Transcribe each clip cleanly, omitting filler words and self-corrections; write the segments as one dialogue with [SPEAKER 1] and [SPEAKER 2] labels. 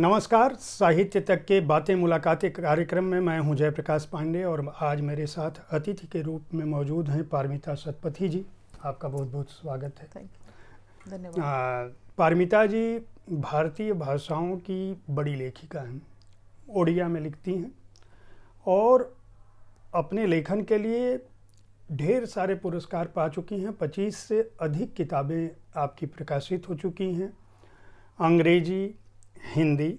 [SPEAKER 1] नमस्कार। साहित्य तक के बातें मुलाकातें कार्यक्रम में मैं हूं जयप्रकाश पांडे और आज मेरे साथ अतिथि के रूप में मौजूद हैं पारमिता सतपथी जी। आपका बहुत बहुत स्वागत है।
[SPEAKER 2] थैंक यू, धन्यवाद।
[SPEAKER 1] पारमिता जी भारतीय भाषाओं की बड़ी लेखिका हैं, ओडिया में लिखती हैं और अपने लेखन के लिए ढेर सारे पुरस्कार पा चुकी हैं। 25 से अधिक किताबें आपकी प्रकाशित हो चुकी हैं। अंग्रेजी, हिंदी,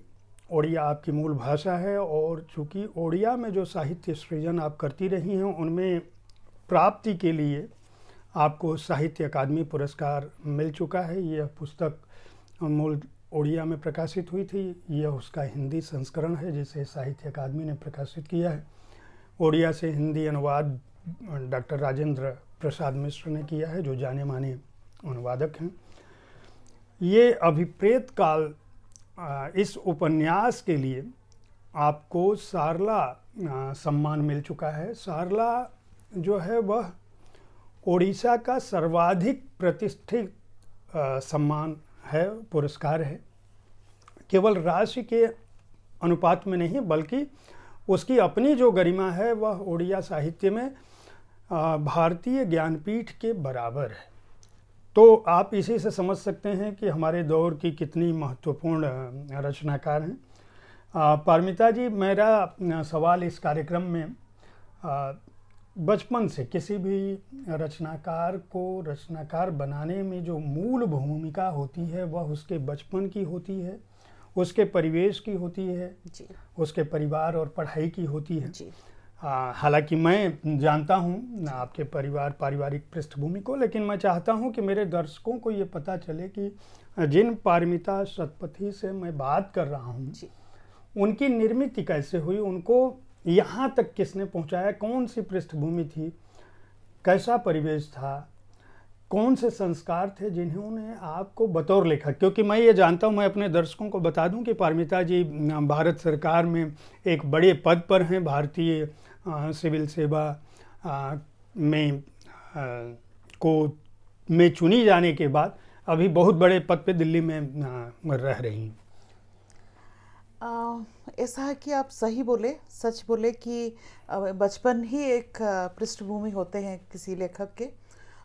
[SPEAKER 1] ओडिया आपकी मूल भाषा है और चूँकि ओडिया में जो साहित्य सृजन आप करती रही हैं उनमें प्राप्ति के लिए आपको साहित्य अकादमी पुरस्कार मिल चुका है। यह पुस्तक मूल ओडिया में प्रकाशित हुई थी, यह उसका हिंदी संस्करण है जिसे साहित्य अकादमी ने प्रकाशित किया है। ओडिया से हिंदी अनुवाद डॉक्टर राजेंद्र प्रसाद मिश्र ने किया है जो जाने माने अनुवादक हैं। ये अभिप्रेत काल इस उपन्यास के लिए आपको सारला सम्मान मिल चुका है। सारला जो है वह ओडिशा का सर्वाधिक प्रतिष्ठित सम्मान है, पुरस्कार है। केवल राशि के अनुपात में नहीं बल्कि उसकी अपनी जो गरिमा है वह ओडिया साहित्य में भारतीय ज्ञानपीठ के बराबर है। तो आप इसी से समझ सकते हैं कि हमारे दौर की कितनी महत्वपूर्ण रचनाकार हैं। पारमिता जी, मेरा सवाल इस कार्यक्रम में बचपन से किसी भी रचनाकार को रचनाकार बनाने में जो मूल भूमिका होती है वह उसके बचपन की होती है, उसके परिवेश की होती है
[SPEAKER 2] जी।
[SPEAKER 1] उसके परिवार और पढ़ाई की होती है
[SPEAKER 2] जी।
[SPEAKER 1] हालांकि मैं जानता हूं आपके पारिवारिक पृष्ठभूमि को, लेकिन मैं चाहता हूं कि मेरे दर्शकों को ये पता चले कि जिन पारमिता सतपथी से मैं बात कर रहा हूं उनकी निर्मित कैसे हुई, उनको यहाँ तक किसने पहुँचाया, कौन सी पृष्ठभूमि थी, कैसा परिवेश था, कौन से संस्कार थे जिन्होंने आपको बतौर लेखक, क्योंकि मैं ये जानता हूँ, मैं अपने दर्शकों को बता दूं कि पारमिता जी भारत सरकार में एक बड़े पद पर हैं। भारतीय सिविल सेवा में चुनी जाने के बाद अभी बहुत बड़े पद पे दिल्ली में रह रही हैं।
[SPEAKER 2] ऐसा है कि आप सही बोले, सच बोले कि बचपन ही एक पृष्ठभूमि होते हैं किसी लेखक के।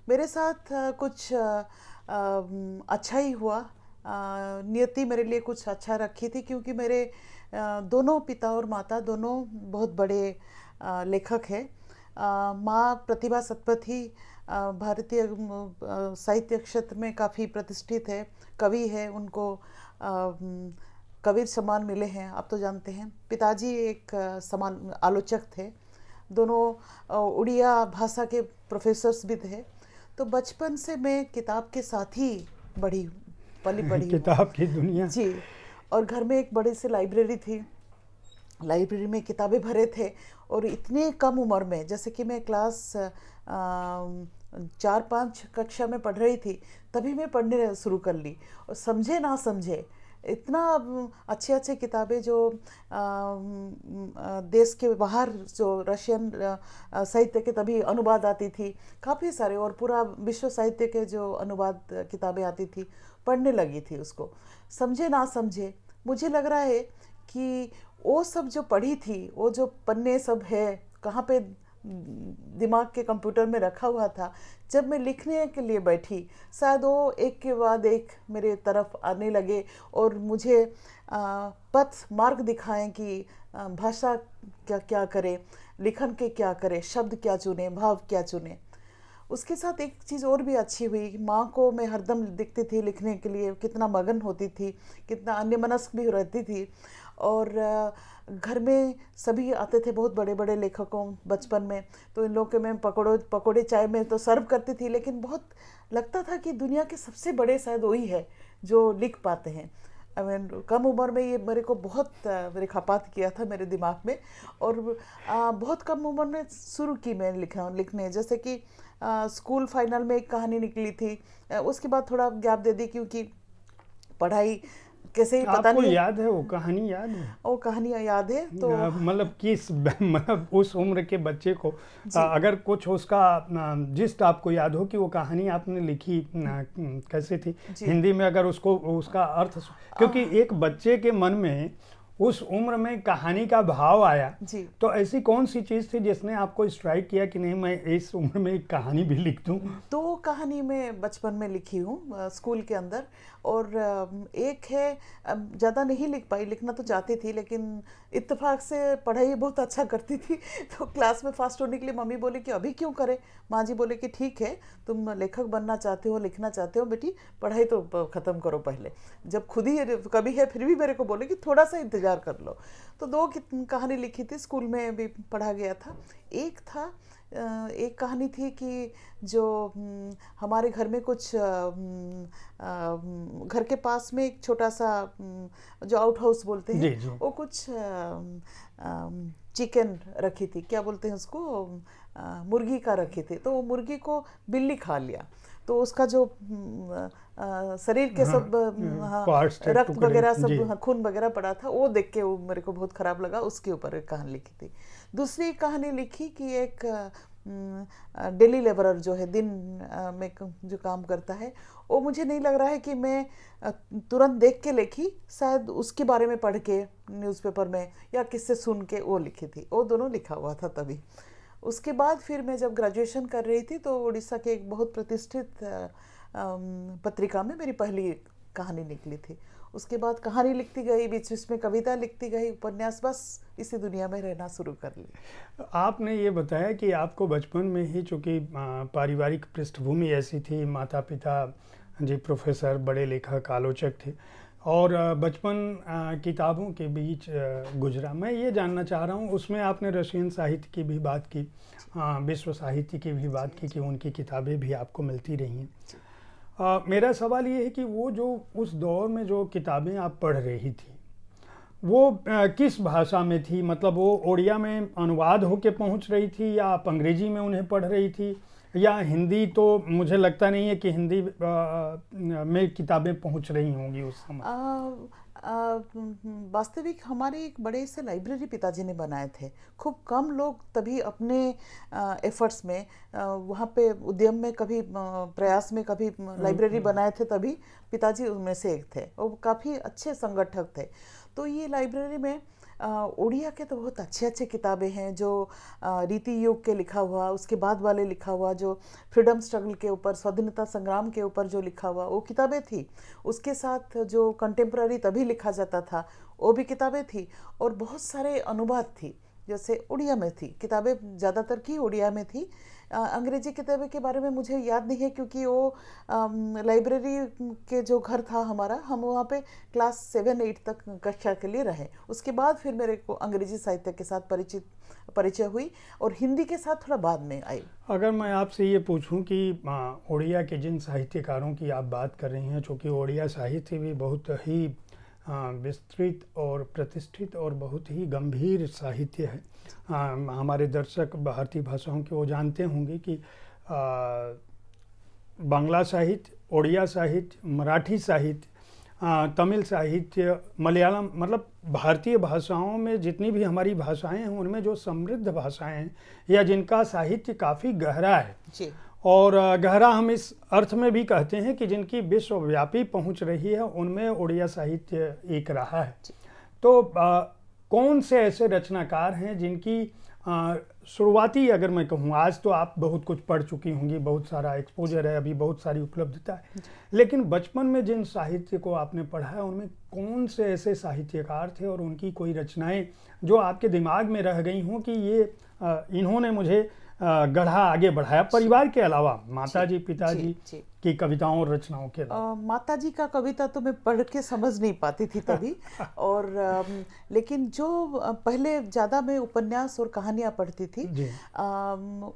[SPEAKER 2] मेरे साथ कुछ अच्छा ही हुआ। नियति मेरे लिए कुछ अच्छा रखी थी क्योंकि मेरे दोनों पिता और माता दोनों बहुत बड़े लेखक हैं। माँ प्रतिभा सतपथी भारतीय साहित्य क्षेत्र में काफ़ी प्रतिष्ठित है, कवि है, उनको कबीर सम्मान मिले हैं, आप तो जानते हैं। पिताजी एक समान आलोचक थे, दोनों उड़िया भाषा के प्रोफेसर्स भी थे। तो बचपन से मैं किताब के साथ ही पली बड़ी
[SPEAKER 1] किताब की दुनिया
[SPEAKER 2] जी। और घर में एक बड़ी सी लाइब्रेरी थी, लाइब्रेरी में किताबें भरे थे। और इतने कम उम्र में, जैसे कि मैं क्लास 4-5 कक्षा में पढ़ रही थी तभी मैं पढ़ने शुरू कर ली। और समझे ना समझे इतना अच्छे अच्छे किताबें जो देश के बाहर जो रशियन साहित्य के तभी अनुवाद आती थी काफ़ी सारे, और पूरा विश्व साहित्य के जो अनुवाद किताबें आती थी पढ़ने लगी थी। उसको समझे ना समझे मुझे लग रहा है कि वो सब जो पढ़ी थी, वो जो पन्ने सब है कहाँ पे दिमाग के कंप्यूटर में रखा हुआ था, जब मैं लिखने के लिए बैठी शायद वो एक के बाद एक मेरे तरफ आने लगे और मुझे पथ मार्ग दिखाएं कि भाषा क्या करे, लिखन के क्या करे, शब्द क्या चुने, भाव क्या चुने। उसके साथ एक चीज़ और भी अच्छी हुई, माँ को मैं हरदम दिखती थी लिखने के लिए, कितना मगन होती थी, कितना अन्यमनस्क भी रहती थी। और घर में सभी आते थे, बहुत बड़े बड़े लेखकों बचपन में, तो इन लोगों के मैं पकोड़े चाय में तो सर्व करती थी, लेकिन बहुत लगता था कि दुनिया के सबसे बड़े शायद वही है जो लिख पाते हैं। कम उम्र में ये मेरे को बहुत रेखापात किया था मेरे दिमाग में। और बहुत कम उम्र में शुरू की मैं लिखने, जैसे कि स्कूल फाइनल में एक कहानी निकली थी, उसके बाद थोड़ा गैप दे दी क्योंकि पढ़ाई कैसे ही पता
[SPEAKER 1] आपको
[SPEAKER 2] नहीं।
[SPEAKER 1] याद है वो कहानी, याद है?
[SPEAKER 2] वो कहानियाँ याद है तो
[SPEAKER 1] मतलब किस मतलब उस उम्र के बच्चे को
[SPEAKER 2] जी
[SPEAKER 1] अगर कुछ उसका जिस्ट आपको याद हो कि वो कहानी आपने लिखी कैसे थी
[SPEAKER 2] जी
[SPEAKER 1] हिंदी में, अगर उसको उसका अर्थ क्योंकि एक बच्चे के मन में उस उम्र में कहानी का भाव आया,
[SPEAKER 2] जी
[SPEAKER 1] तो ऐसी कौन सी चीज़ थी जिसने आपको स्ट्राइक किया कि नहीं मैं इस उम्र में एक कहानी भी लिख दूं?
[SPEAKER 2] दो कहानी मैं बचपन में लिखी हूँ स्कूल के अंदर। और एक है, ज़्यादा नहीं लिख पाई, लिखना तो चाहती थी लेकिन इत्तेफाक से पढ़ाई बहुत अच्छा करती थी तो क्लास में फास्ट होने के लिए मम्मी बोली कि अभी क्यों करे। माँ जी बोले कि ठीक है, तुम लेखक बनना चाहते हो, लिखना चाहते हो बेटी, पढ़ाई तो ख़त्म करो पहले। जब खुद ही कभी है फिर भी मेरे को बोले कि थोड़ा सा इंतज़ार कर लो। तो दो कहानी लिखी थी, स्कूल में भी पढ़ा गया था। एक था एक कहानी थी कि जो हमारे घर में कुछ घर के पास में एक छोटा सा जो आउट हाउस बोलते
[SPEAKER 1] जी
[SPEAKER 2] हैं,
[SPEAKER 1] जी।
[SPEAKER 2] वो कुछ चिकन रखी थी, क्या बोलते हैं उसको, मुर्गी का रखी थी। तो वो मुर्गी को बिल्ली खा लिया, तो उसका जो शरीर के
[SPEAKER 1] हाँ,
[SPEAKER 2] सब हाँ,
[SPEAKER 1] पार्ट्स थे,
[SPEAKER 2] रक्त
[SPEAKER 1] टुकड़े
[SPEAKER 2] वगैरह
[SPEAKER 1] जी।
[SPEAKER 2] सब, हाँ, खून वगैरह पड़ा था, वो देख के वो मेरे को बहुत खराब लगा, उसके ऊपर एक कहानी लिखी थी। दूसरी कहानी लिखी कि एक डेली लेबरर जो है, दिन में जो काम करता है, वो मुझे नहीं लग रहा है कि मैं तुरंत देख के लिखी, शायद उसके बारे में पढ़ के न्यूज़पेपर में या किससे सुन के वो लिखी थी। वो दोनों लिखा हुआ था तभी। उसके बाद फिर मैं जब ग्रेजुएशन कर रही थी तो उड़ीसा के एक बहुत प्रतिष्ठित पत्रिका में मेरी पहली कहानी निकली थी। उसके बाद कहानी लिखती गई, बीच बीच में कविता लिखती गई, उपन्यास, बस इसी दुनिया में रहना शुरू कर ली।
[SPEAKER 1] आपने ये बताया कि आपको बचपन में ही, चूँकि पारिवारिक पृष्ठभूमि ऐसी थी, माता पिता जी प्रोफेसर, बड़े लेखक, आलोचक थे, और बचपन किताबों के बीच गुजरा। मैं ये जानना चाह रहा हूँ, उसमें आपने रशियन साहित्य की भी बात की, विश्व साहित्य की भी बात की कि उनकी किताबें भी आपको मिलती रही हैं। मेरा सवाल ये है कि वो जो उस दौर में जो किताबें आप पढ़ रही थी वो किस भाषा में थी? मतलब वो ओडिया में अनुवाद होके पहुंच रही थी, या आप अंग्रेजी में उन्हें पढ़ रही थी, या हिंदी? तो मुझे लगता नहीं है कि हिंदी में किताबें पहुंच रही होंगी उस समय।
[SPEAKER 2] वास्तविक हमारे एक बड़े से लाइब्रेरी पिताजी ने बनाए थे। खूब कम लोग तभी अपने एफर्ट्स में वहाँ पे उद्यम में कभी प्रयास में कभी लाइब्रेरी बनाए थे, तभी पिताजी उनमें से एक थे। वो काफ़ी अच्छे संगठक थे। तो ये लाइब्रेरी में उड़िया के तो बहुत अच्छे अच्छे किताबें हैं, जो रीति योग के लिखा हुआ, उसके बाद वाले लिखा हुआ, जो फ्रीडम स्ट्रगल के ऊपर, स्वाधीनता संग्राम के ऊपर जो लिखा हुआ, वो किताबें थी। उसके साथ जो कंटेम्प्ररी तभी लिखा जाता था, वो भी किताबें थी। और बहुत सारे अनुवाद थी, जैसे उड़िया में थी किताबें, ज़्यादातर की उड़िया में थी। अंग्रेजी किताबें के बारे में मुझे याद नहीं है, क्योंकि वो लाइब्रेरी के जो घर था हमारा, हम वहाँ पे क्लास 7-8 तक कक्षा के लिए रहे। उसके बाद फिर मेरे को अंग्रेजी साहित्य के साथ परिचय हुई, और हिंदी के साथ थोड़ा बाद में आई।
[SPEAKER 1] अगर मैं आपसे ये पूछूं कि उड़िया के जिन साहित्यकारों की आप बात कर रही हैं, चूँकि उड़िया साहित्य भी बहुत ही विस्तृत और प्रतिष्ठित और बहुत ही गंभीर साहित्य है। हमारे दर्शक भारतीय भाषाओं के वो जानते होंगे कि बांग्ला साहित्य, उड़िया साहित्य, मराठी साहित्य, तमिल साहित्य, मलयालम, मतलब भारतीय भाषाओं में जितनी भी हमारी भाषाएं हैं उनमें जो समृद्ध भाषाएं हैं या जिनका साहित्य काफ़ी गहरा है
[SPEAKER 2] जी।
[SPEAKER 1] और गहरा हम इस अर्थ में भी कहते हैं कि जिनकी विश्वव्यापी पहुंच रही है, उनमें उड़िया साहित्य एक रहा है। तो कौन से ऐसे रचनाकार हैं जिनकी शुरुआती, अगर मैं कहूँ, आज तो आप बहुत कुछ पढ़ चुकी होंगी, बहुत सारा एक्सपोजर है, अभी बहुत सारी उपलब्धता है, लेकिन बचपन में जिन साहित्य को आपने पढ़ा है उनमें कौन से ऐसे साहित्यकार थे और उनकी कोई रचनाएं जो आपके दिमाग में रह गई हों कि ये इन्होंने मुझे गढ़ा, आगे बढ़ाया, परिवार के अलावा, माताजी पिताजी की कविताओं और रचनाओं के अलावा?
[SPEAKER 2] माताजी का कविता तो मैं पढ़ के समझ नहीं पाती थी तभी और लेकिन जो पहले ज़्यादा मैं उपन्यास और कहानियाँ पढ़ती थी,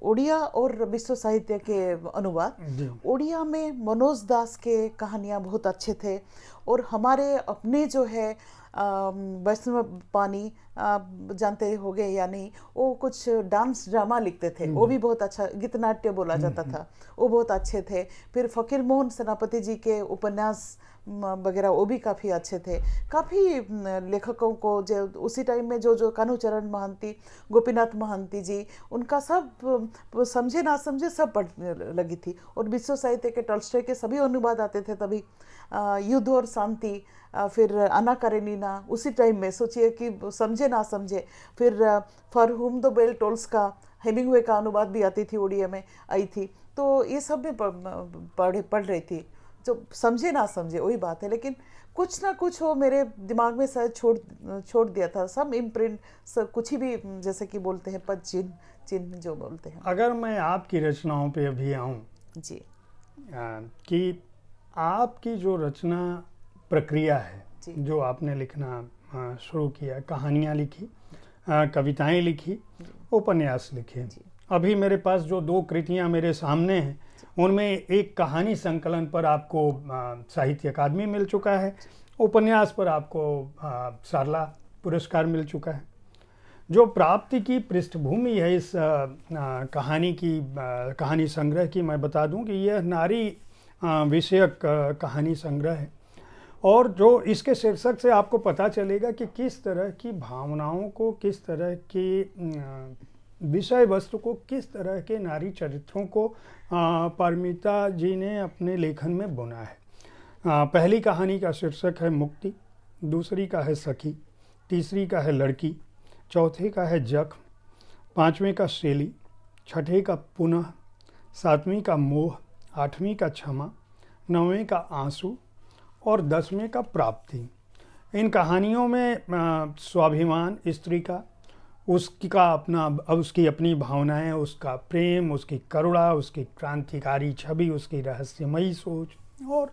[SPEAKER 2] उड़िया और विश्व साहित्य के अनुवाद। उड़िया में मनोज दास के कहानियाँ बहुत अच्छे थे, और हमारे अपने जो है वैष्णव पानी, जानते होंगे या नहीं, वो कुछ डांस ड्रामा लिखते थे, वो भी बहुत अच्छा, गीतनाट्य बोला जाता था, वो बहुत अच्छे थे। फिर फकीर मोहन सेनापति जी के उपन्यास वगैरह वो भी काफ़ी अच्छे थे। काफ़ी लेखकों को जो उसी टाइम में जो कान्हूचरण महांती, गोपीनाथ महांती जी, उनका सब समझे ना समझे सब पढ़ने लगी थी। और विश्व साहित्य के टॉल्स्टॉय के सभी अनुवाद आते थे तभी। युद्ध और शांति, फिर अन्ना कारेनिना, उसी टाइम में सोचिए कि समझे ना समझे। फिर for whom the bell tolls का, हेमिंगवे का अनुवाद भी आती थी, उड़िया में आई थी। तो ये सब में पढ़ रही थी। जो समझे ना समझे वही बात है, लेकिन कुछ ना कुछ वो मेरे दिमाग में शायद छोड़ दिया था। सब इम्प्रिंट, सब कुछ भी, जैसे कि बोलते हैं पद चिन्ह, चिन्ह जो बोलते हैं।
[SPEAKER 1] अगर मैं आपकी रचनाओं पे अभी आऊँ
[SPEAKER 2] जी।
[SPEAKER 1] कि आपकी जो रचना प्रक्रिया है,
[SPEAKER 2] जी।
[SPEAKER 1] जो आपने लिखना शुरू किया, कहानियाँ लिखी, कविताएं लिखी, उपन्यास लिखे। अभी मेरे पास जो 2 कृतियां मेरे सामने हैं, उनमें एक कहानी संकलन पर आपको साहित्य अकादमी मिल चुका है, उपन्यास पर आपको सारला पुरस्कार मिल चुका है। जो प्राप्ति की पृष्ठभूमि है इस कहानी संग्रह की, मैं बता दूं कि यह नारी विषयक कहानी संग्रह है। और जो इसके शीर्षक से आपको पता चलेगा कि किस तरह की भावनाओं को, किस तरह की विषय वस्तु को, किस तरह के नारी चरित्रों को पारमिता जी ने अपने लेखन में बुना है। पहली कहानी का शीर्षक है मुक्ति, दूसरी का है सखी, तीसरी का है लड़की, चौथे का है जख्म, पांचवें का शैली, छठे का पुनः, सातवीं का मोह, आठवीं का क्षमा, नौवें का आंसू और 10वें का प्राप्ति। इन कहानियों में स्वाभिमान स्त्री का, उसकी अपनी भावनाएं, उसका प्रेम, उसकी करुणा, उसकी क्रांतिकारी छवि, उसकी रहस्यमयी सोच और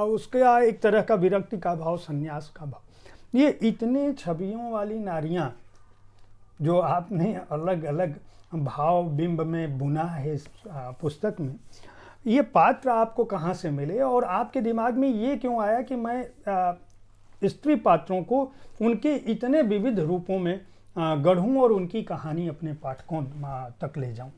[SPEAKER 1] उसका एक तरह का विरक्ति का भाव, संन्यास का भाव। ये इतने छवियों वाली नारियां जो आपने अलग अलग भाव बिंब में बुना है इस पुस्तक में, ये पात्र आपको कहाँ से मिले और आपके दिमाग में ये क्यों आया कि मैं स्त्री पात्रों को उनके इतने विविध रूपों में गढ़ूं और उनकी कहानी अपने पाठकों तक ले जाऊं?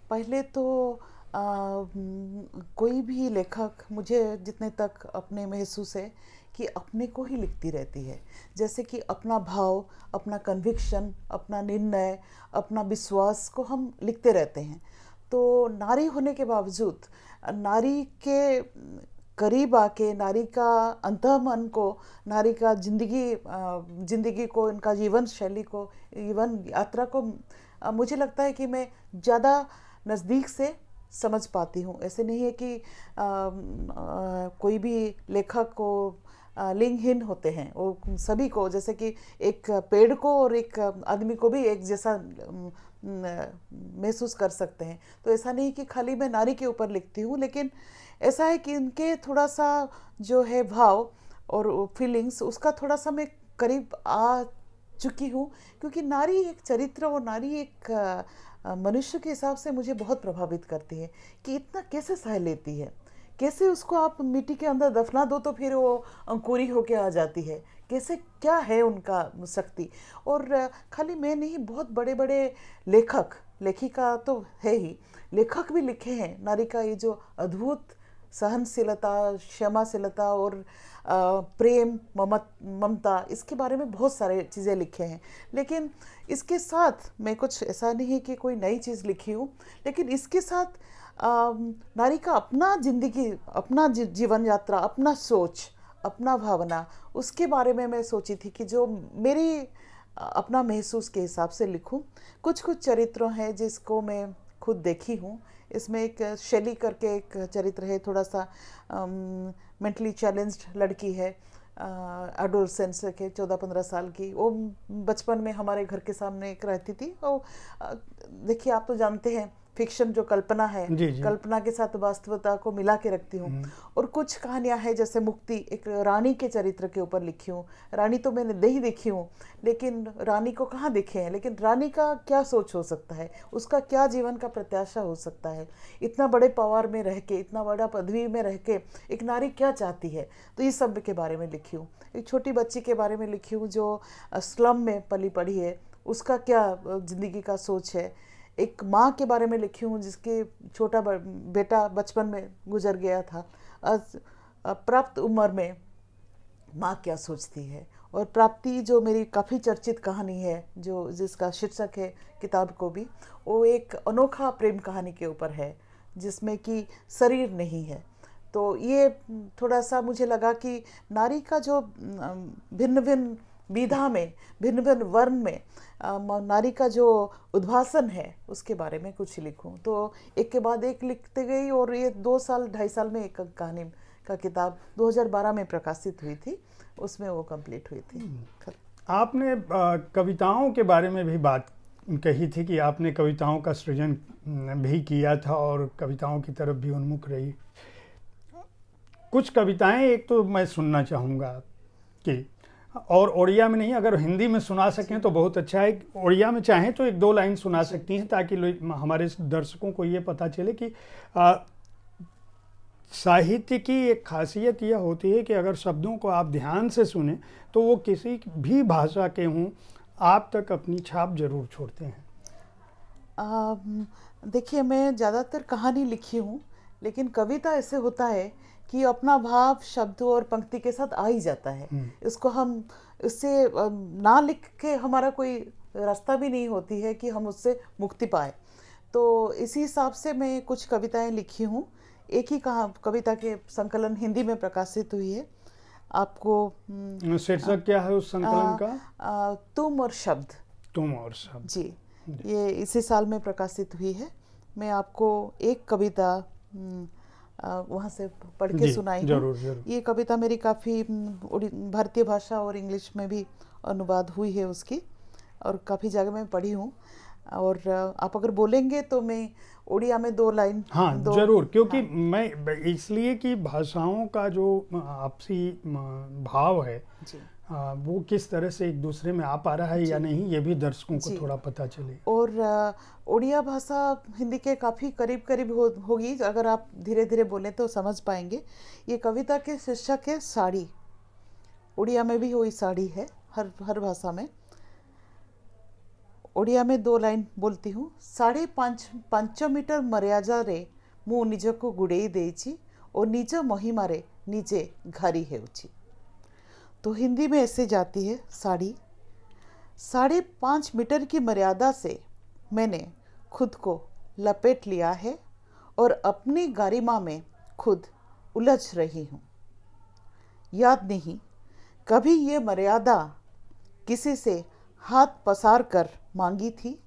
[SPEAKER 2] पहले तो कोई भी लेखक, मुझे जितने तक अपने महसूस है कि अपने को ही लिखती रहती है। जैसे कि अपना भाव, अपना कन्विक्शन, अपना निर्णय, अपना विश्वास को हम लिखते रहते हैं। तो नारी होने के बावजूद नारी के करीब आके, नारी का अंतःमन को, नारी का जिंदगी को, इनका जीवन शैली को, जीवन यात्रा को मुझे लगता है कि मैं ज़्यादा नज़दीक से समझ पाती हूँ। ऐसे नहीं है कि कोई भी लेखक को लिंगहीन होते हैं, वो सभी को, जैसे कि एक पेड़ को और एक आदमी को भी एक जैसा महसूस कर सकते हैं। तो ऐसा नहीं कि खाली मैं नारी के ऊपर लिखती हूँ, लेकिन ऐसा है कि इनके थोड़ा सा जो है भाव और फीलिंग्स, उसका थोड़ा सा मैं करीब आ चुकी हूँ, क्योंकि नारी एक चरित्र और नारी एक मनुष्य के हिसाब से मुझे बहुत प्रभावित करती है कि इतना कैसे सह लेती है, कैसे उसको आप मिट्टी के अंदर दफना दो तो फिर वो अंकुरी होके आ जाती है, कैसे, क्या है उनका शक्ति। और खाली मैं नहीं, बहुत बड़े बड़े लेखक, लेखिका तो है ही, लेखक भी लिखे हैं नारी का ये जो अद्भुत सहनशीलता, क्षमाशीलता और प्रेम, ममता, इसके बारे में बहुत सारे चीज़ें लिखे हैं। लेकिन इसके साथ मैं कुछ ऐसा नहीं है कि कोई नई चीज़ लिखी हूँ, लेकिन इसके साथ नारी का अपना जिंदगी, अपना जीवन यात्रा, अपना सोच, अपना भावना, उसके बारे में मैं सोची थी कि जो मेरी अपना महसूस के हिसाब से लिखूं। कुछ कुछ चरित्रों हैं जिसको मैं खुद देखी हूँ। इसमें एक शैली करके एक चरित्र है, थोड़ा सा मेंटली चैलेंज्ड लड़की है, एडोलसेंस के 14-15 साल की। वो बचपन में हमारे घर के सामने एक रहती थी। वो देखिए, आप तो जानते हैं फिक्शन जो कल्पना है, कल्पना के साथ वास्तविकता को मिला के रखती हूँ। और कुछ कहानियाँ हैं जैसे मुक्ति, एक रानी के चरित्र के ऊपर लिखी हूँ। रानी तो मैंने नहीं देखी हूँ, लेकिन रानी को कहाँ देखे हैं, लेकिन रानी का क्या सोच हो सकता है, उसका क्या जीवन का प्रत्याशा हो सकता है, इतना बड़े पावर में रह के, इतना बड़ा पदवी में रह के एक नारी क्या चाहती है। तो इस सब के बारे में लिखी हूँ। एक छोटी बच्ची के बारे में लिखी हूँ जो स्लम में पली पढ़ी है, उसका क्या जिंदगी का सोच है। एक माँ के बारे में लिखी हूँ जिसके छोटा बेटा बचपन में गुजर गया था। प्राप्त उम्र में माँ क्या सोचती है। और प्राप्ति जो मेरी काफ़ी चर्चित कहानी है, जो जिसका शीर्षक है किताब को भी, वो एक अनोखा प्रेम कहानी के ऊपर है जिसमें कि शरीर नहीं है। तो ये थोड़ा सा मुझे लगा कि नारी का जो भिन्न भिन्न विधा में, भिन्न भिन्न वर्ण में नारी का जो उद्भासन है उसके बारे में कुछ लिखूं। तो एक के बाद एक लिखते गई और ये 2-2.5 साल में एक कहानी का किताब 2012 में प्रकाशित हुई थी, उसमें वो कंप्लीट हुई थी।
[SPEAKER 1] आपने कविताओं के बारे में भी बात कही थी कि आपने कविताओं का सृजन भी किया था और कविताओं की तरफ भी उन्मुख रही। कुछ कविताएं एक तो मैं सुनना चाहूँगा कि, और ओडिया में नहीं, अगर हिंदी में सुना सकें तो बहुत अच्छा है। ओडिया में चाहें तो 1-2 लाइन सुना सकती हैं ताकि हमारे दर्शकों को ये पता चले कि साहित्य की एक खासियत यह होती है कि अगर शब्दों को आप ध्यान से सुने तो वो किसी भी भाषा के हों, आप तक अपनी छाप जरूर छोड़ते हैं।
[SPEAKER 2] देखिए, मैं ज़्यादातर कहानी लिखी हूँ, लेकिन कविता ऐसे होता है कि अपना भाव शब्दों और पंक्ति के साथ आ ही जाता है। इसको हम इससे ना लिख के हमारा कोई रास्ता भी नहीं होती है कि हम उससे मुक्ति पाए। तो इसी हिसाब से मैं कुछ कविताएं लिखी हूँ। एक ही कविता के संकलन हिंदी में प्रकाशित हुई है। आपको
[SPEAKER 1] शीर्षक क्या है उस संकलन का?
[SPEAKER 2] तुम और शब्द।
[SPEAKER 1] तुम और शब्द
[SPEAKER 2] जी, ये इसी साल में प्रकाशित हुई है। मैं आपको एक कविता वहाँ से पढ़ के सुनाई
[SPEAKER 1] जरूर, जरूर।
[SPEAKER 2] ये कविता मेरी काफ़ी भारतीय भाषा और इंग्लिश में भी अनुवाद हुई है उसकी, और काफ़ी जगह में पढ़ी हूँ। और आप अगर बोलेंगे तो मैं उड़िया में 2 लाइन।
[SPEAKER 1] हाँ, जरूर, क्योंकि हाँ। मैं इसलिए कि भाषाओं का जो आपसी भाव है जी, वो किस तरह से एक दूसरे में आ पा रहा है या नहीं, ये भी दर्शकों को थोड़ा पता चले।
[SPEAKER 2] और उड़िया भाषा हिंदी के काफ़ी करीब करीब होगी, अगर आप धीरे धीरे बोलें तो समझ पाएंगे। ये कविता के शीर्षक है साड़ी। उड़िया में भी वही साड़ी है, हर भाषा में। ओडिया में 2 लाइन बोलती हूँ। 5.5 मीटर मर्यादा रे मु निज को गुड़े देइछि और निज महिमारे निजे घारी हेउछि। तो हिंदी में ऐसे जाती है साड़ी। 5.5 मीटर की मर्यादा से मैंने खुद को लपेट लिया है और अपनी गरिमा में खुद उलझ रही हूँ। याद नहीं कभी ये मर्यादा किसी से हाथ पसार कर मांगी थी,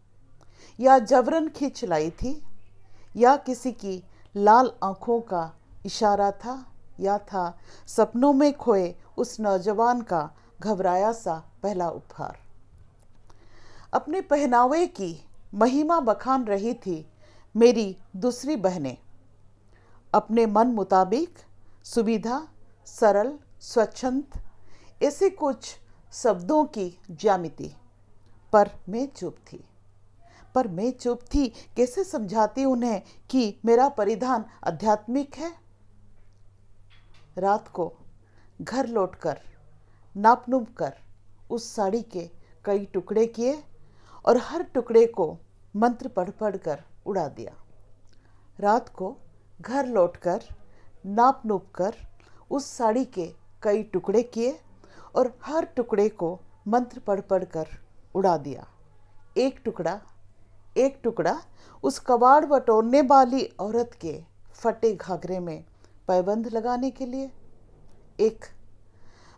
[SPEAKER 2] या जबरन खींच लाई थी, या किसी की लाल आंखों का इशारा था, या था सपनों में खोए उस नौजवान का घबराया सा पहला उपहार। अपने पहनावे की महिमा बखान रही थी मेरी दूसरी बहनें, अपने मन मुताबिक सुविधा, सरल, स्वच्छंद, ऐसे कुछ शब्दों की ज्यामिति। पर मैं चुप थी। कैसे समझाती उन्हें कि मेरा परिधान आध्यात्मिक है। रात को घर लौटकर नाप नूप कर उस साड़ी के कई टुकड़े किए और हर टुकड़े को मंत्र पढ़ पढ़ कर उड़ा दिया। रात को घर लौटकर नाप नूप कर उस साड़ी के कई टुकड़े किए और हर टुकड़े को मंत्र पढ़ पढ़ कर उड़ा दिया। एक टुकड़ा उस कबाड़ बटोरने वाली औरत के फटे घाघरे में पैबंद लगाने के लिए, एक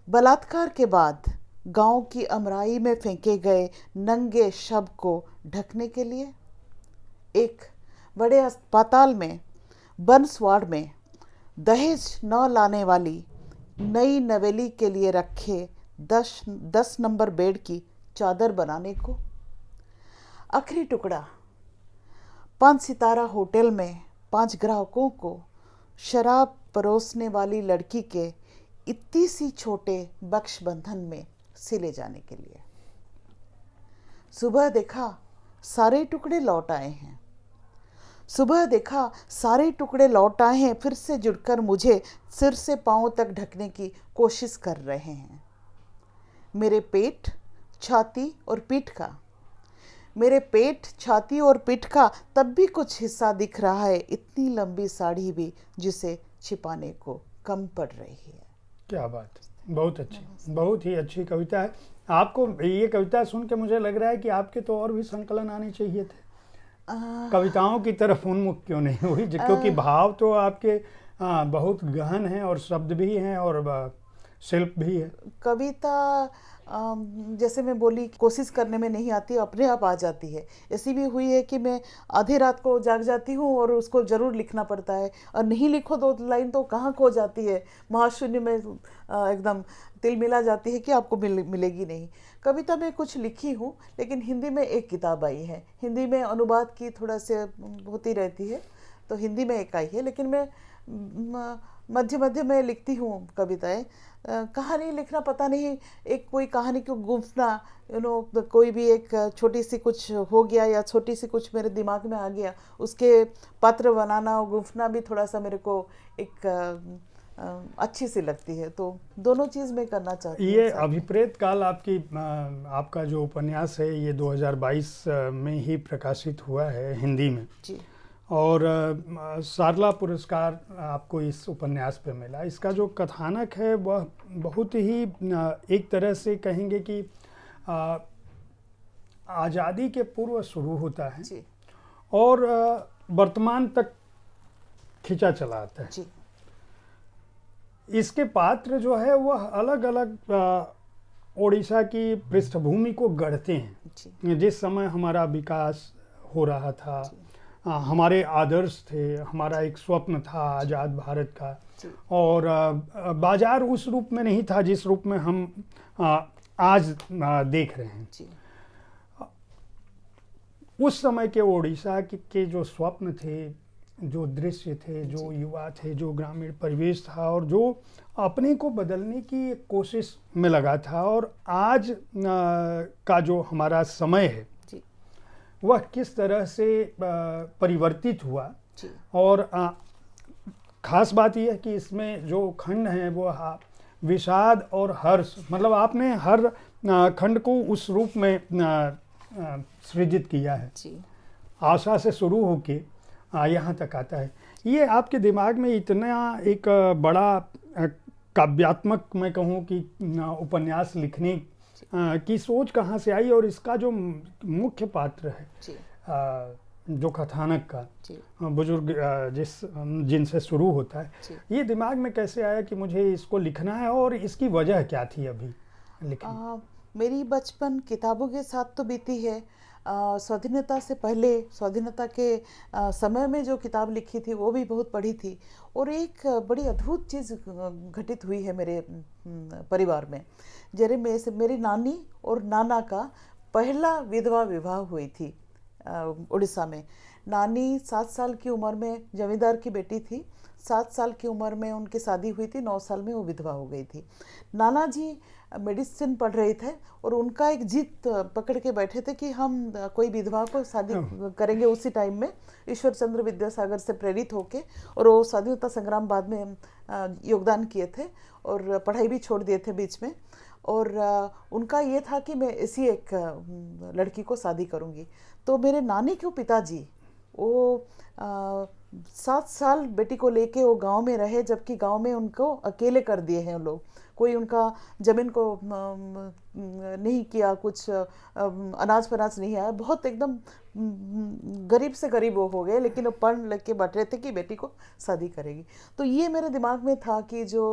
[SPEAKER 2] बलात्कार के बाद गांव की अमराई में फेंके गए नंगे शव को ढकने के लिए, एक बड़े अस्पताल में बर्न्स वार्ड में दहेज न लाने वाली नई नवेली के लिए रखे 10 नंबर बेड की चादर बनाने को, आखिरी टुकड़ा 5 सितारा होटल में 5 ग्राहकों को शराब परोसने वाली लड़की के इतनी सी छोटे बख्श बंधन में सिले जाने के लिए। सुबह देखा सारे टुकड़े लौट आए हैं, फिर से जुड़कर मुझे सिर से पांव तक ढकने की कोशिश कर रहे हैं। मेरे पेट, छाती और पीठ का तब भी कुछ हिस्सा दिख रहा है, इतनी लंबी साड़ी भी जिसे छिपाने को कम पड़ रही है।
[SPEAKER 1] क्या बात है, बहुत अच्छी, बहुत ही अच्छी कविता है। आपको ये कविता सुन के मुझे लग रहा है कि आपके तो और भी संकलन आने चाहिए थे, कविताओं की तरफ उन्मुख क्यों नहीं हुई? क्योंकि भाव तो आपके बहुत गहन हैं और शब्द भी हैं और शिल्प भी है।
[SPEAKER 2] कविता जैसे मैं बोली, कोशिश करने में नहीं आती, अपने आप आ जाती है। ऐसी भी हुई है कि मैं आधी रात को जाग जाती हूँ और उसको ज़रूर लिखना पड़ता है, और नहीं लिखो 2 लाइन तो कहाँ खो जाती है, महाशून्य में एकदम तिलमिला जाती है कि आपको मिलेगी नहीं। कविता में कुछ लिखी हूँ, लेकिन हिंदी में एक किताब आई है। हिंदी में अनुवाद की थोड़ा से होती रहती है, तो हिंदी में एक आई है, लेकिन मैं मध्य मध्य में लिखती हूँ कविताएं। कहानी लिखना पता नहीं, एक कोई कहानी को गुंफना, कोई भी एक छोटी सी कुछ हो गया या छोटी सी कुछ मेरे दिमाग में आ गया, उसके पात्र बनाना और गुंफना भी थोड़ा सा मेरे को एक अच्छी सी लगती है। तो दोनों चीज़ मैं करना चाहती हूँ।
[SPEAKER 1] ये अभिप्रेत काल आपका जो उपन्यास है, ये 2022 में ही प्रकाशित हुआ है हिंदी में
[SPEAKER 2] जी।
[SPEAKER 1] और सारला पुरस्कार आपको इस उपन्यास पे मिला। इसका जो कथानक है वह बहुत ही एक तरह से कहेंगे कि आज़ादी के पूर्व शुरू होता है
[SPEAKER 2] जी।
[SPEAKER 1] और वर्तमान तक खिंचा चला आता है।
[SPEAKER 2] जी।
[SPEAKER 1] इसके पात्र जो है वह अलग अलग ओडिशा की पृष्ठभूमि को गढ़ते हैं
[SPEAKER 2] जी।
[SPEAKER 1] जिस समय हमारा विकास हो रहा था, हमारे आदर्श थे, हमारा एक स्वप्न था आज़ाद भारत का, और बाजार उस रूप में नहीं था जिस रूप में हम आज देख रहे हैं।
[SPEAKER 2] जी।
[SPEAKER 1] उस समय के ओडिशा के जो स्वप्न थे, जो दृश्य थे, जो युवा थे, जो ग्रामीण परिवेश था और जो अपने को बदलने की एक कोशिश में लगा था, और आज का जो हमारा समय है वह किस तरह से परिवर्तित हुआ। और ख़ास बात यह है कि इसमें जो खंड हैं वो विषाद और हर्ष, मतलब आपने हर खंड को उस रूप में सृजित किया है। आशा से शुरू होके यहाँ तक आता है। ये आपके दिमाग में इतना एक बड़ा काव्यात्मक, मैं कहूँ कि उपन्यास लिखने की सोच कहाँ से आई, और इसका जो मुख्य पात्र है जो कथानक का बुजुर्ग जिनसे शुरू होता है, ये दिमाग में कैसे आया कि मुझे इसको लिखना है, और इसकी वजह क्या थी अभी लिखने?
[SPEAKER 2] मेरी बचपन किताबों के साथ तो बीती है। स्वाधीनता से पहले, स्वाधीनता के समय में जो किताब लिखी थी वो भी बहुत पढ़ी थी, और एक बड़ी अद्भुत चीज़ घटित हुई है मेरे परिवार में। मेरी नानी और नाना का पहला विधवा विवाह हुई थी उड़ीसा में। नानी 7 साल की उम्र में जमींदार की बेटी थी, 7 साल की उम्र में उनकी शादी हुई थी, 9 साल में वो विधवा हो गई थी। नाना जी मेडिसिन पढ़ रहे थे और उनका एक जिद पकड़ के बैठे थे कि हम कोई विधवा को शादी करेंगे। उसी टाइम में ईश्वर चंद्र विद्यासागर से प्रेरित होके, और वो स्वाधीनता संग्राम बाद में योगदान किए थे और पढ़ाई भी छोड़ दिए थे बीच में, और उनका ये था कि मैं ऐसी एक लड़की को शादी करूँगी। तो मेरे नानी के पिताजी वो 7 साल बेटी को लेके वो गांव में रहे, जबकि गांव में उनको अकेले कर दिए हैं लोग। कोई उनका ज़मीन को नहीं किया, कुछ अनाज फनाज नहीं आया, बहुत एकदम गरीब से गरीब वो हो गए, लेकिन वो पढ़ लिख के बैठ रहे थे कि बेटी को शादी करेगी। तो ये मेरे दिमाग में था कि जो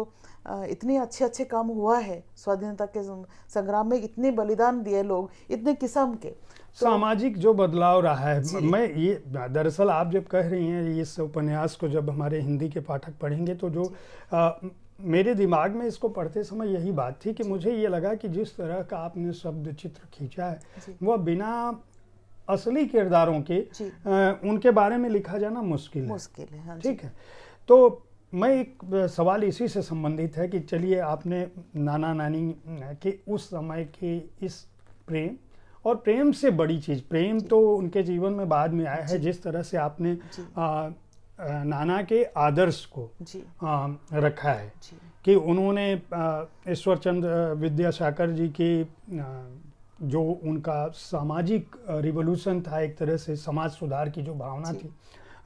[SPEAKER 2] इतने अच्छे अच्छे काम हुआ है स्वाधीनता के संग्राम में, इतने बलिदान दिए लोग, इतने किस्म के,
[SPEAKER 1] तो सामाजिक जो बदलाव रहा है। मैं ये दरअसल आप जब कह रही हैं इस उपन्यास को, जब हमारे हिंदी के पाठक पढ़ेंगे तो जो मेरे दिमाग में इसको पढ़ते समय यही बात थी कि मुझे ये लगा कि जिस तरह का आपने शब्द चित्र खींचा है वह बिना असली किरदारों के उनके बारे में लिखा जाना मुश्किल है। हाँ, ठीक है। तो मैं एक सवाल इसी से संबंधित है कि चलिए, आपने नाना नानी के उस समय के इस प्रेम, और प्रेम से बड़ी चीज़, प्रेम तो उनके जीवन में बाद में आया है, जिस तरह से आपने नाना के आदर्श को रखा है कि उन्होंने ईश्वर चंद्र विद्यासागर जी के जो उनका सामाजिक रिवोल्यूशन था, एक तरह से समाज सुधार की जो भावना थी,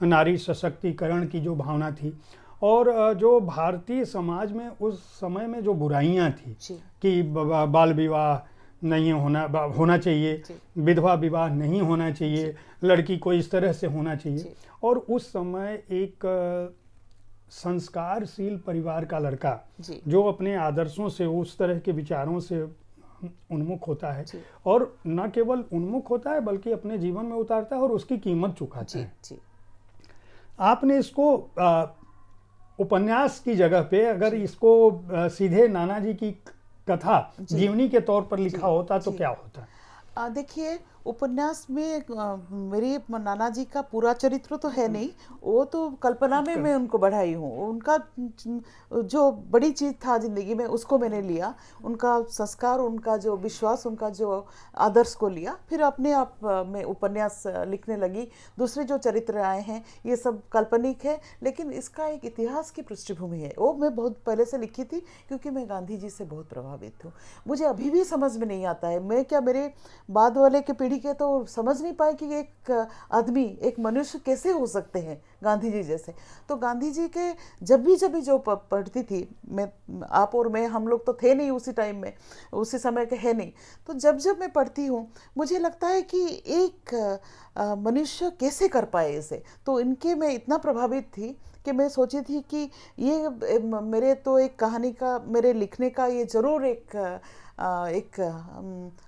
[SPEAKER 1] नारी सशक्तिकरण की जो भावना थी, और जो भारतीय समाज में उस समय में जो बुराइयां थी
[SPEAKER 2] जी
[SPEAKER 1] कि बाल विवाह नहीं होना चाहिए,
[SPEAKER 2] जी
[SPEAKER 1] विधवा विवाह नहीं होना चाहिए, लड़की को इस तरह से होना चाहिए।
[SPEAKER 2] जी
[SPEAKER 1] और उस समय एक संस्कारशील परिवार का लड़का
[SPEAKER 2] जी
[SPEAKER 1] जो अपने आदर्शों से, उस तरह के विचारों से उन्मुख होता है,
[SPEAKER 2] जी
[SPEAKER 1] और न केवल उन्मुख होता है बल्कि अपने जीवन में उतारता है और उसकी कीमत चुकाता
[SPEAKER 2] जी
[SPEAKER 1] है।
[SPEAKER 2] जी
[SPEAKER 1] आपने इसको उपन्यास की जगह पे अगर इसको सीधे नाना जी की कथा
[SPEAKER 2] जी
[SPEAKER 1] जीवनी के तौर पर
[SPEAKER 2] जी
[SPEAKER 1] लिखा होता तो
[SPEAKER 2] जी
[SPEAKER 1] क्या होता?
[SPEAKER 2] देखिए, उपन्यास में मेरे नाना जी का पूरा चरित्र तो है नहीं, वो तो कल्पना में मैं उनको बढ़ाई हूँ। उनका जो बड़ी चीज़ था ज़िंदगी में उसको मैंने लिया, उनका संस्कार, उनका जो विश्वास, उनका जो आदर्श को लिया, फिर अपने आप में उपन्यास लिखने लगी। दूसरे जो चरित्र आए हैं ये सब काल्पनिक है, लेकिन इसका एक इतिहास की पृष्ठभूमि है। वो मैं बहुत पहले से लिखी थी क्योंकि मैं गांधी जी से बहुत प्रभावित हूँ। मुझे अभी भी समझ में नहीं आता है, मैं क्या, मेरे बाद वाले के पीढ़ी के तो समझ नहीं पाए कि एक आदमी, एक मनुष्य कैसे हो सकते हैं गांधी जी जैसे। तो गांधी जी के जब भी जो पढ़ती थी मैं, आप और मैं, हम लोग तो थे नहीं उसी टाइम में, उसी समय के है नहीं, तो जब मैं पढ़ती हूँ मुझे लगता है कि एक मनुष्य कैसे कर पाए इसे। तो इनके मैं इतना प्रभावित थी कि मैं सोची थी कि ये मेरे तो एक कहानी का, मेरे लिखने का ये ज़रूर एक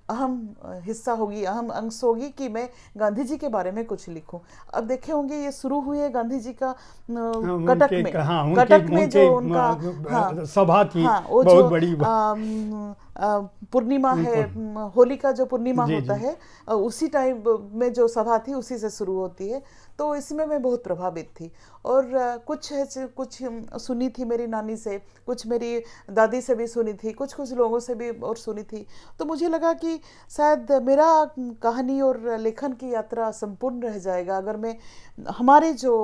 [SPEAKER 2] अहम हिस्सा होगी, अहम अंश होगी कि मैं गांधी जी के बारे में कुछ लिखूं। अब देखे होंगे ये शुरू हुई है गांधी जी का कटक में, कटक में जो उनका, हाँ
[SPEAKER 1] सभा थी,
[SPEAKER 2] हाँ, वो
[SPEAKER 1] बहुत
[SPEAKER 2] जो
[SPEAKER 1] बड़ी।
[SPEAKER 2] पूर्णिमा है, होली का जो पूर्णिमा
[SPEAKER 1] जी
[SPEAKER 2] होता
[SPEAKER 1] जी।
[SPEAKER 2] है, उसी टाइम में जो सभा थी उसी से शुरू होती है। तो इसमें मैं बहुत प्रभावित थी और कुछ सुनी थी मेरी नानी से, कुछ मेरी दादी से भी सुनी थी, कुछ लोगों से भी और सुनी थी। तो मुझे लगा कि शायद मेरा कहानी और लेखन की यात्रा संपूर्ण रह जाएगा अगर मैं हमारे जो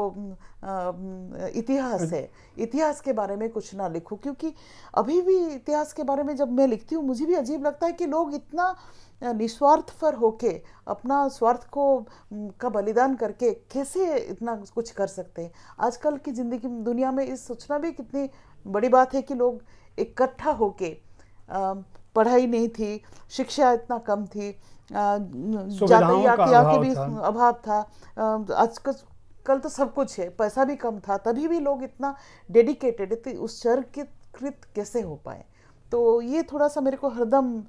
[SPEAKER 2] इतिहास है, इतिहास के बारे में कुछ ना लिखूं। क्योंकि अभी भी इतिहास के बारे में जब मैं लिखती हूँ मुझे भी अजीब लगता है कि लोग इतना निस्वार्थ पर होके, अपना स्वार्थ को का बलिदान करके कैसे इतना कुछ कर सकते हैं। आजकल की ज़िंदगी दुनिया में इस सोचना भी कितनी बड़ी बात है कि लोग इकट्ठा होके, पढ़ाई नहीं थी, शिक्षा इतना कम थी,
[SPEAKER 1] सुविधाओं का
[SPEAKER 2] यातायात के
[SPEAKER 1] अभाव
[SPEAKER 2] भी
[SPEAKER 1] था।
[SPEAKER 2] अभाव था। आजकल कल तो सब कुछ है, पैसा भी कम था, तभी भी लोग इतना डेडिकेटेड थे, उत्सर्गीकृत कैसे हो पाए। तो ये थोड़ा सा मेरे को हरदम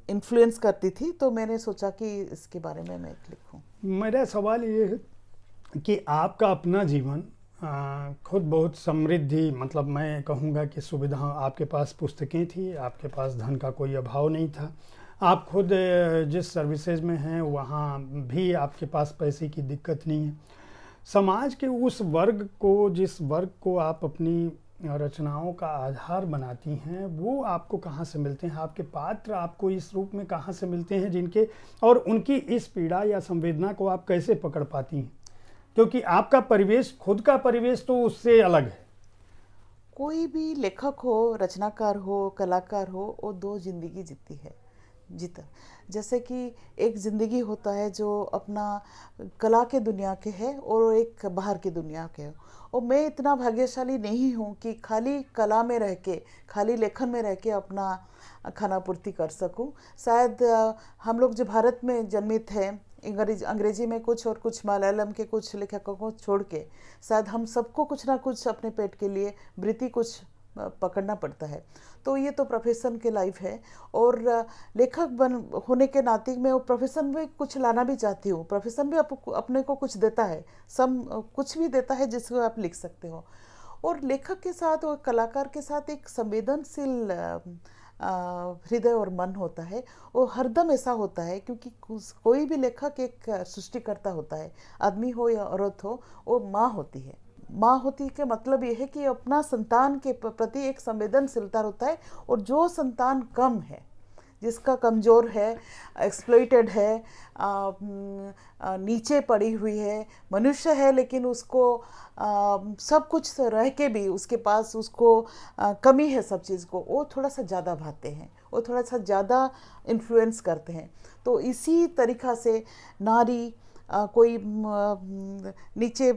[SPEAKER 2] इन्फ्लुएंस करती थी। तो मैंने सोचा कि इसके बारे में मैं लिखूं।
[SPEAKER 1] मेरा सवाल ये है कि आपका अपना जीवन खुद बहुत समृद्धि, मतलब मैं कहूँगा कि सुविधा, आपके पास पुस्तकें थी, आपके पास धन का कोई अभाव नहीं था, आप खुद जिस सर्विसेज में हैं वहाँ भी आपके पास पैसे की दिक्कत नहीं है। समाज के उस वर्ग को, जिस वर्ग को आप अपनी रचनाओं का आधार बनाती हैं, वो आपको कहाँ से मिलते हैं? आपके पात्र आपको इस रूप में कहाँ से मिलते हैं जिनके, और उनकी इस पीड़ा या संवेदना को आप कैसे पकड़ पाती हैं? क्योंकि आपका परिवेश, खुद का परिवेश तो उससे अलग है।
[SPEAKER 2] कोई भी लेखक हो, रचनाकार हो, कलाकार हो, वो दो जिंदगी जीता। जैसे कि एक ज़िंदगी होता है जो अपना कला के दुनिया के है और एक बाहर की दुनिया के है। और मैं इतना भाग्यशाली नहीं हूँ कि खाली कला में रह के, खाली लेखन में रह के अपना खाना पूर्ति कर सकूँ। शायद हम लोग जो भारत में जन्मित हैं, अंग्रेजी में कुछ और कुछ मलयालम के कुछ लेखकों को छोड़ के, शायद हम सबको कुछ ना कुछ अपने पेट के लिए वृत्ति कुछ पकड़ना पड़ता है। तो ये तो प्रोफेशन के लाइफ है, और लेखक होने के नाते मैं वो प्रोफेशन में कुछ लाना भी चाहती हूँ। प्रोफेशन भी अपने को कुछ देता है, कुछ भी देता है जिसको आप लिख सकते हो। और लेखक के साथ और कलाकार के साथ एक संवेदनशील हृदय और मन होता है। वो हरदम ऐसा होता है क्योंकि कोई भी लेखक एक सृष्टिकर्ता होता है, आदमी हो या औरत हो, वो माँ होती है। माँ होती के मतलब ये है कि अपना संतान के प्रति एक संवेदनशीलता होता है। और जो संतान कम है, जिसका कमज़ोर है, एक्सप्लॉइटेड है, नीचे पड़ी हुई है, मनुष्य है लेकिन उसको सब कुछ रह के भी उसके पास उसको कमी है सब चीज़ को, वो थोड़ा सा ज़्यादा भाते हैं, वो थोड़ा सा ज़्यादा इन्फ्लुएंस करते हैं। तो इसी तरीक़ा से नारी कोई नीचे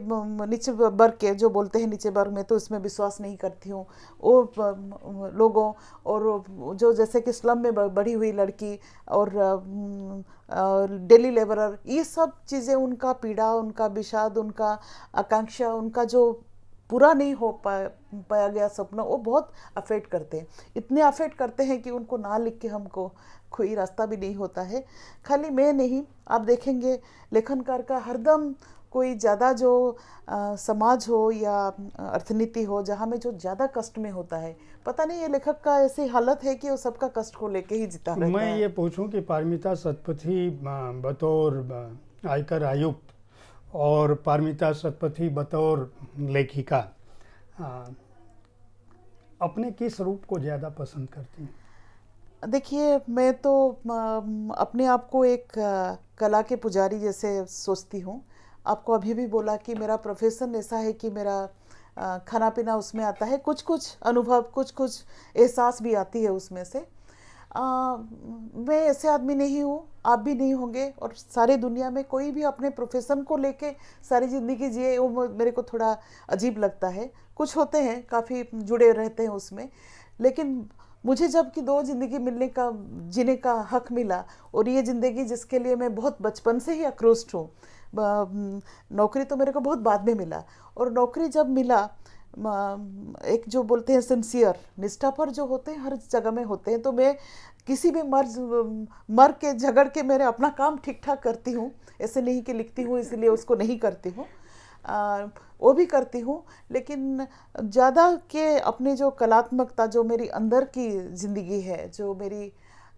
[SPEAKER 2] नीचे वर्ग के जो बोलते हैं नीचे वर्ग में, तो इसमें विश्वास नहीं करती हूँ। वो लोगों और जो जैसे कि स्लम में बढ़ी हुई लड़की और डेली लेबरर, ये सब चीज़ें, उनका पीड़ा, उनका विषाद, उनका आकांक्षा, उनका जो पूरा नहीं हो पाया गया सपना, वो बहुत अफेक्ट करते हैं। इतने अफेक्ट करते हैं कि उनको ना लिख के हमको कोई रास्ता भी नहीं होता है। खाली मैं नहीं, आप देखेंगे लेखनकार का हरदम कोई ज़्यादा जो समाज हो या अर्थनीति हो, जहाँ में जो ज़्यादा कष्ट में होता है, पता नहीं ये लेखक का ऐसी हालत है कि वो सबका कष्ट को लेके ही जीता रहता
[SPEAKER 1] मैं
[SPEAKER 2] है।
[SPEAKER 1] ये पूछूं कि पारमिता सतपथी बतौर आयकर आयुक्त और पारमिता सतपथी बतौर लेखिका अपने किस रूप को ज़्यादा पसंद करती हैं?
[SPEAKER 2] देखिए, मैं तो अपने आप को एक कला के पुजारी जैसे सोचती हूँ। आपको अभी भी बोला कि मेरा प्रोफेशन ऐसा है कि मेरा खाना पीना उसमें आता है, कुछ कुछ अनुभव, कुछ कुछ एहसास भी आती है उसमें से। मैं ऐसे आदमी नहीं हूँ, आप भी नहीं होंगे, और सारे दुनिया में कोई भी अपने प्रोफेशन को लेके सारी ज़िंदगी जिए, वो मेरे को थोड़ा अजीब लगता है। कुछ होते हैं काफ़ी जुड़े रहते हैं उसमें, लेकिन मुझे जब कि दो ज़िंदगी मिलने का, जीने का हक मिला, और ये ज़िंदगी जिसके लिए मैं बहुत बचपन से ही आक्रोशित हूँ। नौकरी तो मेरे को बहुत बाद में मिला, और नौकरी जब मिला, एक जो बोलते हैं सिंसियर, निष्ठापर जो होते हैं हर जगह में होते हैं, तो मैं किसी भी मर के झगड़ के मेरे अपना काम ठीक ठाक करती हूँ। ऐसे नहीं कि लिखती हूँ इसलिए उसको नहीं करती हूँ, वो भी करती हूँ, लेकिन ज़्यादा के अपने जो कलात्मकता, जो मेरी अंदर की ज़िंदगी है, जो मेरी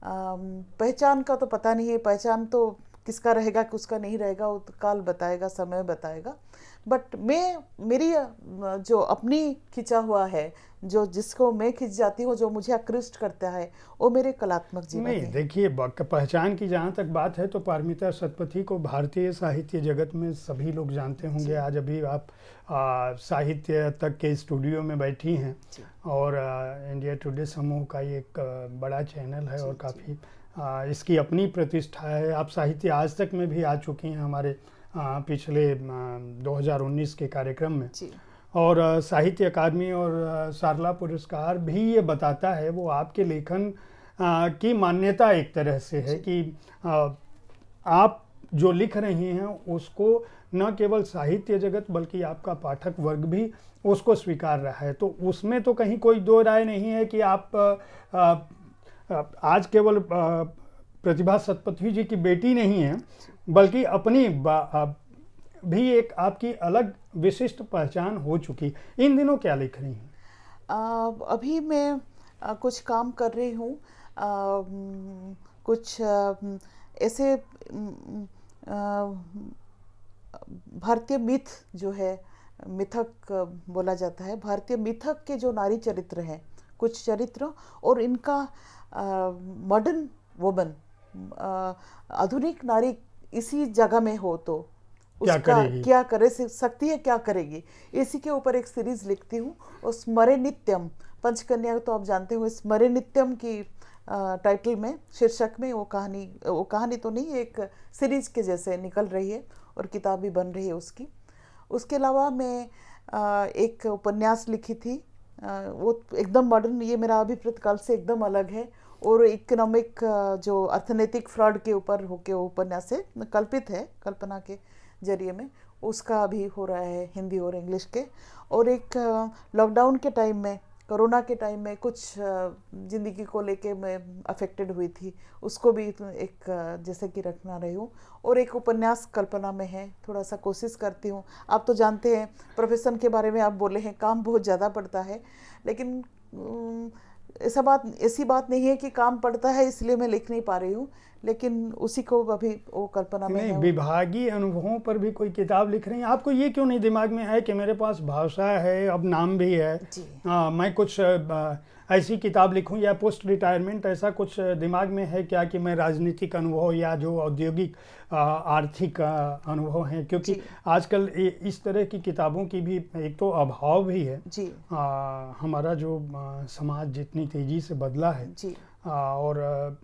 [SPEAKER 2] पहचान का तो पता नहीं है, पहचान तो किसका रहेगा किसका नहीं रहेगा वो तो काल बताएगा, समय बताएगा। बट मेरी जो अपनी खिंचा हुआ है, जो जिसको मैं खिंच जाती हूँ, जो मुझे आकृष्ट करता है, वो मेरे कलात्मक जीवन
[SPEAKER 1] नहीं,
[SPEAKER 2] है।
[SPEAKER 1] देखिए, पहचान की जहाँ तक बात है तो पारमिता सतपथी को भारतीय साहित्य जगत में सभी लोग जानते होंगे। आज अभी आप साहित्य तक के स्टूडियो में बैठी हैं, और इंडिया टुडे समूह का ये एक बड़ा चैनल है, और काफ़ी इसकी अपनी प्रतिष्ठा है। आप साहित्य आज तक में भी आ चुकी हैं हमारे पिछले 2019 के कार्यक्रम में, और साहित्य अकादमी और सारला पुरस्कार भी ये बताता है, वो आपके लेखन की मान्यता एक तरह से है कि आप जो लिख रही हैं उसको न केवल साहित्य जगत बल्कि आपका पाठक वर्ग भी उसको स्वीकार रहा है। तो उसमें तो कहीं कोई दो राय नहीं है कि आप आज केवल प्रतिभा सतपथी जी की बेटी नहीं है, बल्कि अपनी भी एक आपकी अलग विशिष्ट पहचान हो चुकी। इन दिनों क्या लिख रही हैं?
[SPEAKER 2] अभी मैं कुछ काम कर रही हूँ, कुछ ऐसे भारतीय मिथ जो है, मिथक बोला जाता है, भारतीय मिथक के जो नारी चरित्र हैं, कुछ चरित्र, और इनका मॉडर्न वुमन, आधुनिक नारी इसी जगह में हो तो उसका क्या करे सकती है, क्या करेगी, इसी के ऊपर एक सीरीज लिखती हूँ। और स्मरे नित्यम, पंचकन्या तो आप जानते हो, स्मरे नित्यम की टाइटल में, शीर्षक में वो कहानी तो नहीं, एक सीरीज के जैसे निकल रही है, और किताब भी बन रही है उसकी। उसके अलावा मैं एक उपन्यास लिखी थी, वो एकदम मॉडर्न, ये मेरा अभिप्रेत काल से एकदम अलग है, और इकोनॉमिक जो अर्थनैतिक फ्रॉड के ऊपर होके वो उपन्यास से कल्पित है, कल्पना के जरिए में, उसका भी हो रहा है हिंदी और इंग्लिश के। और एक लॉकडाउन के टाइम में, कोरोना के टाइम में कुछ ज़िंदगी को लेके मैं अफेक्टेड हुई थी, उसको भी एक जैसे कि रखना रही हूँ। और एक उपन्यास कल्पना में है, थोड़ा सा कोशिश करती हूँ। आप तो जानते हैं प्रोफेशन के बारे में, आप बोले हैं काम बहुत ज़्यादा पड़ता है, लेकिन ऐसी बात नहीं है कि काम पड़ता है इसलिए मैं लिख नहीं पा रही हूँ, लेकिन उसी को अभी वो कल्पना में है।
[SPEAKER 1] विभागीय अनुभवों पर भी कोई किताब लिख रही हैं? आपको ये क्यों नहीं दिमाग में है कि मेरे पास भाषा है, अब नाम भी है, मैं कुछ ऐसी किताब लिखूं, या पोस्ट रिटायरमेंट ऐसा कुछ दिमाग में है क्या कि मैं राजनीतिक अनुभव या जो औद्योगिक आर्थिक अनुभव हैं? क्योंकि आजकल इस तरह की किताबों की भी एक तो अभाव भी है जी। हमारा जो समाज जितनी तेज़ी से बदला है, और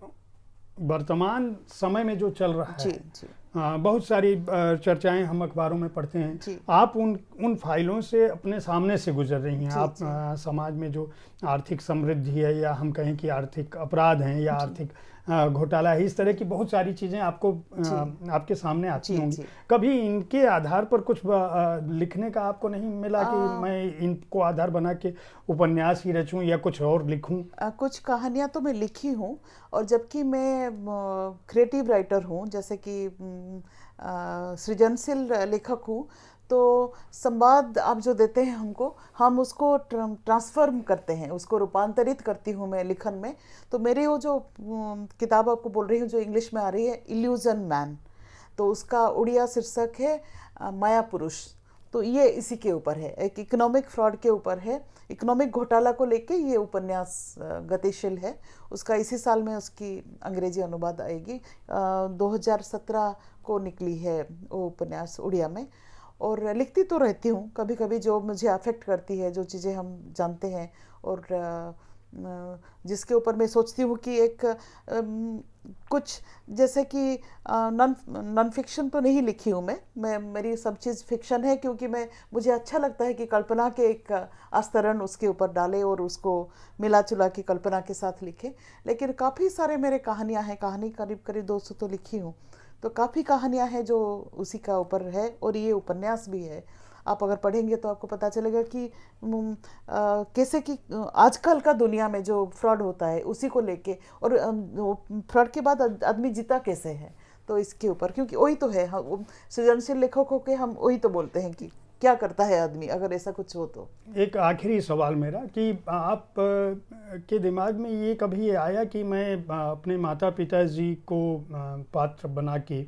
[SPEAKER 1] वर्तमान समय में जो चल रहा
[SPEAKER 2] जी
[SPEAKER 1] है,
[SPEAKER 2] जी
[SPEAKER 1] बहुत सारी चर्चाएं हम अखबारों में पढ़ते हैं।
[SPEAKER 2] जी
[SPEAKER 1] आप उन फाइलों से अपने सामने से गुजर रही हैं।
[SPEAKER 2] जी,
[SPEAKER 1] आप
[SPEAKER 2] जी।
[SPEAKER 1] समाज में जो आर्थिक समृद्धि है, या हम कहें कि आर्थिक अपराध हैं, या
[SPEAKER 2] जी
[SPEAKER 1] आर्थिक घोटाला है, इस तरह की बहुत सारी चीज़ें आपको
[SPEAKER 2] जी
[SPEAKER 1] आपके सामने आती
[SPEAKER 2] जी
[SPEAKER 1] होंगी।
[SPEAKER 2] जी
[SPEAKER 1] कभी इनके आधार पर कुछ लिखने का आपको नहीं मिला कि
[SPEAKER 2] आ,
[SPEAKER 1] मैं इनको आधार बना के उपन्यास ही रचूं या कुछ और लिखूं?
[SPEAKER 2] कुछ कहानियाँ तो मैं लिखी हूँ, और जबकि मैं क्रिएटिव राइटर हूँ, जैसे कि सृजनशील लेखक हूँ, तो संवाद आप जो देते हैं हमको, हम उसको ट्रांसफॉर्म करते हैं, उसको रूपांतरित करती हूँ मैं लिखन में। तो मेरी वो जो किताब आपको बोल रही हूँ जो इंग्लिश में आ रही है, इल्यूजन मैन, तो उसका उड़िया शीर्षक है माया पुरुष। तो ये इसी के ऊपर है, एक इकोनॉमिक फ्रॉड के ऊपर है, इकोनॉमिक घोटाला को लेके ये उपन्यास गतिशील है। उसका इसी साल में उसकी अंग्रेजी अनुवाद आएगी। 2017 को निकली है वो उपन्यास उड़िया में। और लिखती तो रहती हूँ कभी कभी, जो मुझे अफेक्ट करती है, जो चीज़ें हम जानते हैं, और जिसके ऊपर मैं सोचती हूँ कि एक कुछ, जैसे कि नॉन फिक्शन तो नहीं लिखी हूँ मैं मेरी सब चीज़ फिक्शन है, क्योंकि मुझे अच्छा लगता है कि कल्पना के एक अस्तरण उसके ऊपर डाले और उसको मिला चुला के कल्पना के साथ लिखे। लेकिन काफ़ी सारे मेरे कहानियाँ हैं, कहानी करीब करीब 200 तो लिखी हूँ, तो काफ़ी कहानियाँ हैं जो उसी का ऊपर है, और ये उपन्यास भी है। आप अगर पढ़ेंगे तो आपको पता चलेगा कि कैसे कि आजकल का दुनिया में जो फ्रॉड होता है उसी को लेके, और फ्रॉड के बाद आदमी जीता कैसे है, तो इसके ऊपर, क्योंकि वही तो है, हम सृजनशील लेखकों के हम वही तो बोलते हैं कि क्या करता है आदमी अगर ऐसा कुछ हो तो।
[SPEAKER 1] एक आखिरी सवाल मेरा कि आप के दिमाग में ये कभी आया कि मैं अपने माता पिताजी को पात्र बना के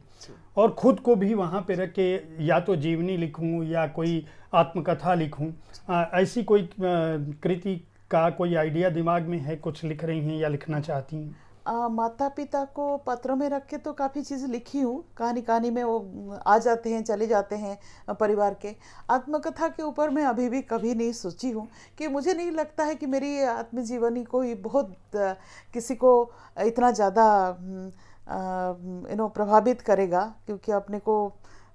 [SPEAKER 1] और खुद को भी वहाँ पे रख के या तो जीवनी लिखूं या कोई आत्मकथा लिखूं, ऐसी कोई कृति का कोई आइडिया दिमाग में है? कुछ लिख रही हैं या लिखना चाहती हैं?
[SPEAKER 2] माता पिता को पत्रों में रख के तो काफ़ी चीज़ें लिखी हूँ, कहानी कहानी में वो आ जाते हैं चले जाते हैं परिवार के। आत्मकथा के ऊपर मैं अभी भी कभी नहीं सोची हूँ, कि मुझे नहीं लगता है कि मेरी आत्मजीवनी कोई बहुत किसी को इतना ज़्यादा प्रभावित करेगा, क्योंकि अपने को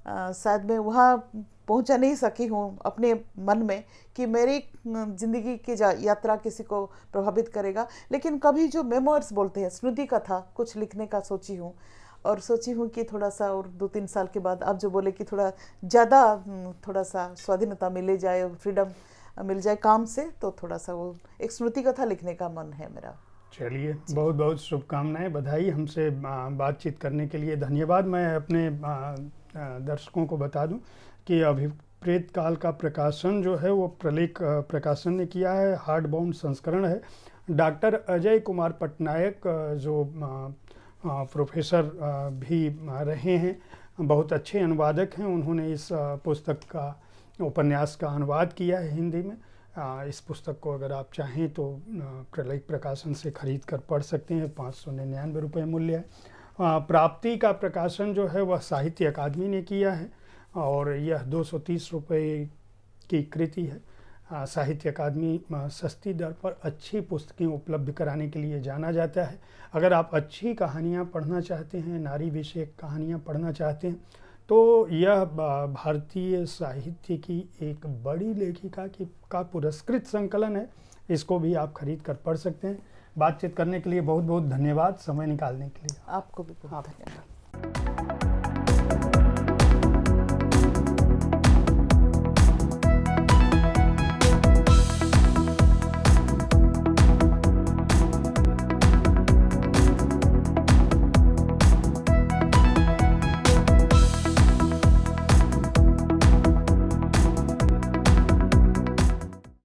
[SPEAKER 2] शायद मैं वहाँ पहुंचा नहीं सकी हूँ अपने मन में कि मेरी ज़िंदगी की यात्रा किसी को प्रभावित करेगा। लेकिन कभी जो मेमोर्स बोलते हैं, स्मृति कथा कुछ लिखने का सोची हूँ, और सोची हूँ कि थोड़ा सा और 2-3 साल के बाद आप जो बोले कि थोड़ा सा स्वाधीनता मिले जाए और फ्रीडम मिल जाए काम से, तो थोड़ा सा वो एक स्मृति कथा लिखने का मन है मेरा।
[SPEAKER 1] चलिए, बहुत बहुत शुभकामनाएं, बधाई। हमसे बातचीत करने के लिए धन्यवाद। मैं अपने दर्शकों को बता दूं कि अभिप्रेत काल का प्रकाशन जो है वो प्रलेख प्रकाशन ने किया है, हार्ड बाउंड संस्करण है। डॉक्टर अजय कुमार पटनायक जो प्रोफेसर भी रहे हैं, बहुत अच्छे अनुवादक हैं, उन्होंने इस पुस्तक का, उपन्यास का अनुवाद किया है हिंदी में। इस पुस्तक को अगर आप चाहें तो प्रलेख प्रकाशन से खरीद कर पढ़ सकते हैं। 599 रुपये मूल्य है। प्राप्ति का प्रकाशन जो है वह साहित्य अकादमी ने किया है, और यह 230 रुपये की कृति है। साहित्य अकादमी सस्ती दर पर अच्छी पुस्तकें उपलब्ध कराने के लिए जाना जाता है। अगर आप अच्छी कहानियाँ पढ़ना चाहते हैं, नारी विषयक कहानियाँ पढ़ना चाहते हैं, तो यह भारतीय साहित्य की एक बड़ी लेखिका का पुरस्कृत संकलन है। इसको भी आप खरीद कर पढ़ सकते हैं। बातचीत करने के लिए बहुत बहुत धन्यवाद, समय निकालने के लिए।
[SPEAKER 2] आपको भी बहुत धन्यवाद।